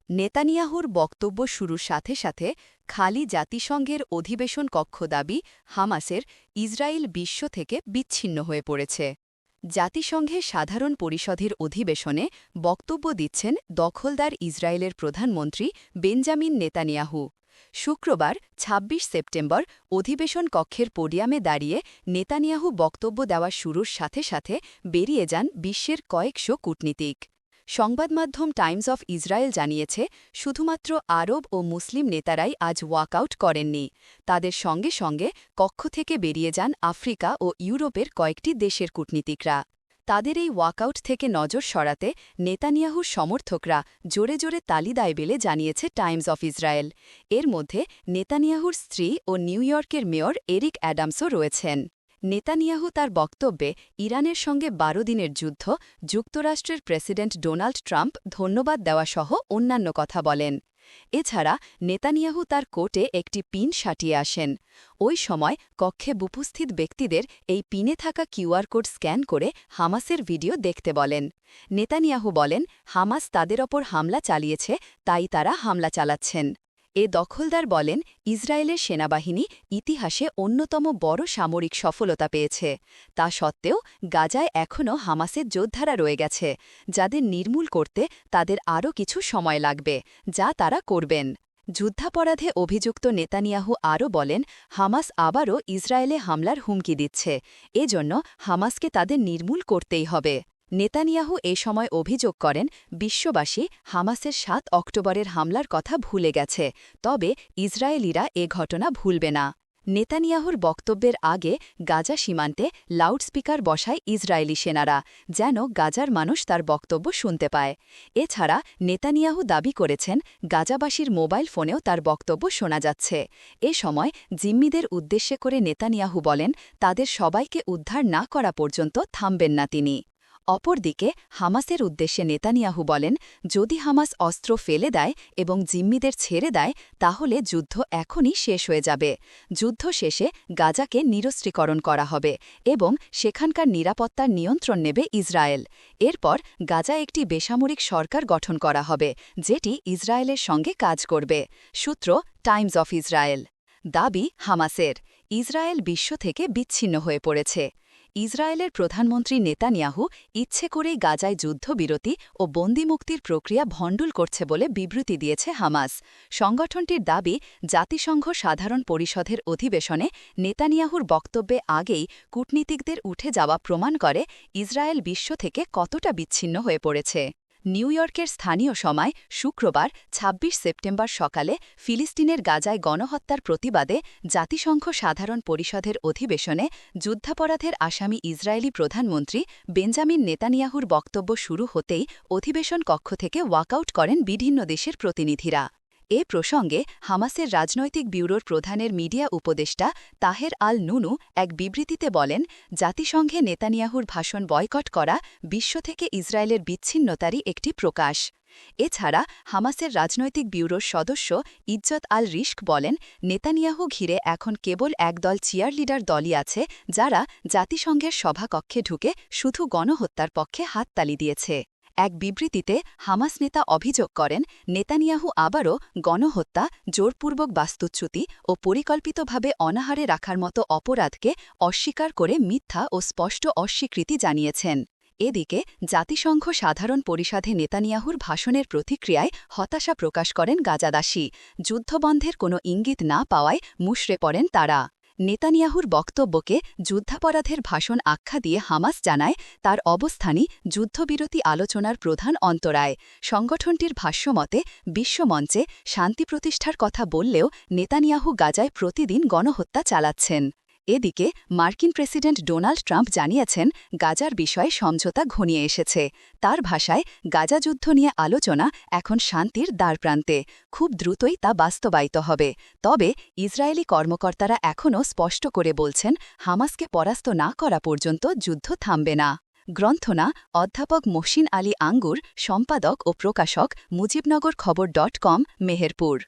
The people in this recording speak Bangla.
নেতানিয়াহুর বক্তব্য শুরুর সাথে সাথে খালি জাতিসংঘের অধিবেশন কক্ষ দাবি হামাসের ইসরায়েল বিশ্ব থেকে বিচ্ছিন্ন হয়ে পড়েছে। জাতিসংঘের সাধারণ পরিষদের অধিবেশনে বক্তব্য দিচ্ছেন দখলদার ইসরায়েলের প্রধানমন্ত্রী বেঞ্জামিন নেতানিয়াহু। শুক্রবার ২৬ সেপ্টেম্বর অধিবেশন কক্ষের পোডিয়ামে দাঁড়িয়ে নেতানিয়াহু বক্তব্য দেওয়া শুরুর সাথে সাথে বেরিয়ে যান বিশ্বের কয়েকশো কূটনীতিক। সংবাদমাধ্যম টাইমস অফ ইসরায়েল জানিয়েছে, শুধুমাত্র আরব ও মুসলিম নেতারাই আজ ওয়াকআউট করেননি। তাদের সঙ্গে সঙ্গে কক্ষ থেকে বেরিয়ে যান আফ্রিকা ও ইউরোপের কয়েকটি দেশের কূটনীতিকরা। তাদের এই ওয়াকআউট থেকে নজর সরাতে নেতানিয়াহুর সমর্থকরা জোরে জোরে তালি দেয় বলে জানিয়েছে টাইমস অফ ইসরায়েল। এর মধ্যে নেতানিয়াহুর স্ত্রী ও নিউ ইয়র্কের মেয়র এরিক অ্যাডামসও রয়েছেন। নেতানিয়াহু তার বক্তব্যে ইরানের সঙ্গে ১২ দিনের যুদ্ধ, যুক্তরাষ্ট্রের প্রেসিডেন্ট ডোনাল্ড ট্রাম্প ধন্যবাদ দেওয়া সহ অন্যান্য কথা বলেন। এছাড়া নেতানিয়াহু তার কোটে একটি পিন সাটিয়ে আসেন। ওই সময় কক্ষে উপস্থিত ব্যক্তিদের এই পিনে থাকা কিউআর কোড স্ক্যান করে হামাসের ভিডিও দেখতে বলেন। নেতানিয়াহু বলেন, হামাস তাদের ওপর হামলা চালিয়েছে, তাই তারা হামলা চালাচ্ছেন। এ দখলদার বলেন, ইসরায়েলের সেনাবাহিনী ইতিহাসে অন্যতম বড় সামরিক সফলতা পেয়েছে। তা সত্ত্বেও গাজায় এখনও হামাসের যোদ্ধারা রয়ে গেছে, যাদের নির্মূল করতে তাদের আরও কিছু সময় লাগবে, যা তারা করবেন। যুদ্ধাপরাধে অভিযুক্ত নেতানিয়াহু আরও বলেন, হামাস আবারও ইসরায়েলে হামলার হুমকি দিচ্ছে, এজন্য হামাসকে তাদের নির্মূল করতেই হবে। নেতানিয়াহু এ সময় অভিযোগ করেন, বিশ্ববাসী হামাসের ৭ অক্টোবরের হামলার কথা ভুলে গেছে, তবে ইসরায়েলিরা এ ঘটনা ভুলবে না। নেতানিয়াহুর বক্তব্যের আগে গাজা সীমান্তে লাউডস্পিকার বসায় ইসরায়েলি সেনারা, যেন গাজার মানুষ তার বক্তব্য শুনতে পায়। এছাড়া নেতানিয়াহু দাবি করেছেন, গাজাবাসীর মোবাইল ফোনেও তার বক্তব্য শোনা যাচ্ছে। এ সময় জিম্মিদের উদ্দেশ্যে করে নেতানিয়াহু বলেন, তাদের সবাইকে উদ্ধার না করা পর্যন্ত থামবেন না তিনি। অপরদিকে হামাসের উদ্দেশ্যে নেতানিয়াহু বলেন, যদি হামাস অস্ত্র ফেলে দেয় এবং জিম্মিদের ছেড়ে দেয়, তাহলে যুদ্ধ এখনই শেষ হয়ে যাবে। যুদ্ধ শেষে গাজাকে নিরস্ত্রীকরণ করা হবে এবং সেখানকার নিরাপত্তার নিয়ন্ত্রণ নেবে ইসরায়েল। এরপর গাজা একটি বেসামরিক সরকার গঠন করা হবে, যেটি ইসরায়েলের সঙ্গে কাজ করবে। সূত্র টাইমস অফ ইসরায়েল। দাবি হামাসের, ইসরায়েল বিশ্ব থেকে বিচ্ছিন্ন হয়ে পড়েছে। ইসরায়েলের প্রধানমন্ত্রী নেতানিয়াহু ইচ্ছে করেই গাজায় যুদ্ধবিরতি ও বন্দিমুক্তির প্রক্রিয়া ভণ্ডুল করছে বলে বিবৃতি দিয়েছে হামাস। সংগঠনটির দাবি, জাতিসংঘ সাধারণ পরিষদের অধিবেশনে নেতানিয়াহুর বক্তব্যে আগেই কূটনীতিকদের উঠে যাওয়া প্রমাণ করে ইসরায়েল বিশ্ব থেকে কতটা বিচ্ছিন্ন হয়ে পড়েছে। নিউ ইয়র্কের স্থানীয় সময় শুক্রবার ২৬ সেপ্টেম্বর সকালে ফিলিস্তিনের গাজায় গণহত্যার প্রতিবাদে জাতিসংঘ সাধারণ পরিষদের অধিবেশনে যুদ্ধাপরাধের আসামি ইসরায়েলি প্রধানমন্ত্রী বেঞ্জামিন নেতানিয়াহুর বক্তব্য শুরু হতেই অধিবেশন কক্ষ থেকে ওয়াকআউট করেন বিভিন্ন দেশের প্রতিনিধিরা। এ প্রসঙ্গে হামাসের রাজনৈতিক ব্যুরোর প্রধানের মিডিয়া উপদেষ্টা তাহের আল নুনু এক বিবৃতিতে বলেন, জাতিসংঘে নেতানিয়াহুর ভাষণ বয়কট করা বিশ্ব থেকে ইসরায়েলের বিচ্ছিন্নতারই একটি প্রকাশ। এছাড়া হামাসের রাজনৈতিক ব্যুরোর সদস্য ইজ্জত আল রিস্ক বলেন, নেতানিয়াহু ঘিরে এখন কেবল একদল চিয়ারলিডার দলই আছে, যারা জাতিসংঘের সভাকক্ষে ঢুকে শুধু গণহত্যার পক্ষে হাততালি দিয়েছে। এক বিবৃতিতে হামাস নেতা অভিযোগ করেন, নেতানিয়াহু আবারও গণহত্যা, জোরপূর্বক বাস্তুচ্যুতি ও পরিকল্পিতভাবে অনাহারে রাখার মতো অপরাধকে অস্বীকার করে মিথ্যা ও স্পষ্ট অস্বীকৃতি জানিয়েছেন। এদিকে জাতিসংঘ সাধারণ পরিষদে নেতানিয়াহুর ভাষণের প্রতিক্রিয়ায় হতাশা প্রকাশ করেন গাজাবাসী। যুদ্ধবন্ধের কোনো ইঙ্গিত না পাওয়ায় মুষড়ে পড়েন তারা। নেতানিয়াহুর বক্তব্যকে যুদ্ধাপরাধের ভাষণ আখ্যা দিয়ে হামাস জানায়, তার অবস্থানই যুদ্ধবিরতি আলোচনার প্রধান অন্তরায়। সংগঠনটির ভাষ্যমতে বিশ্বমঞ্চে শান্তি প্রতিষ্ঠার কথা বললেও নেতানিয়াহু গাজায় প্রতিদিন গণহত্যা চালাচ্ছেন। এদিকে মার্কিন প্রেসিডেন্ট ডোনাল্ড ট্রাম্প জানিয়েছেন, গাজার বিষয়ে সমঝোতা ঘনিয়ে এসেছে। তার ভাষায়, গাজা যুদ্ধ নিয়ে আলোচনা এখন শান্তির দ্বারপ্রান্তে, খুব দ্রুতই তা বাস্তবায়িত হবে। তবে ইসরায়েলি কর্মকর্তারা এখনও স্পষ্ট করে বলছেন, হামাসকে পরাস্ত না করা পর্যন্ত যুদ্ধ থামবে না। গ্রন্থনা অধ্যাপক মহসিন আলী আঙ্গুর, সম্পাদক ও প্রকাশক, মুজিবনগর খবর .com, মেহেরপুর।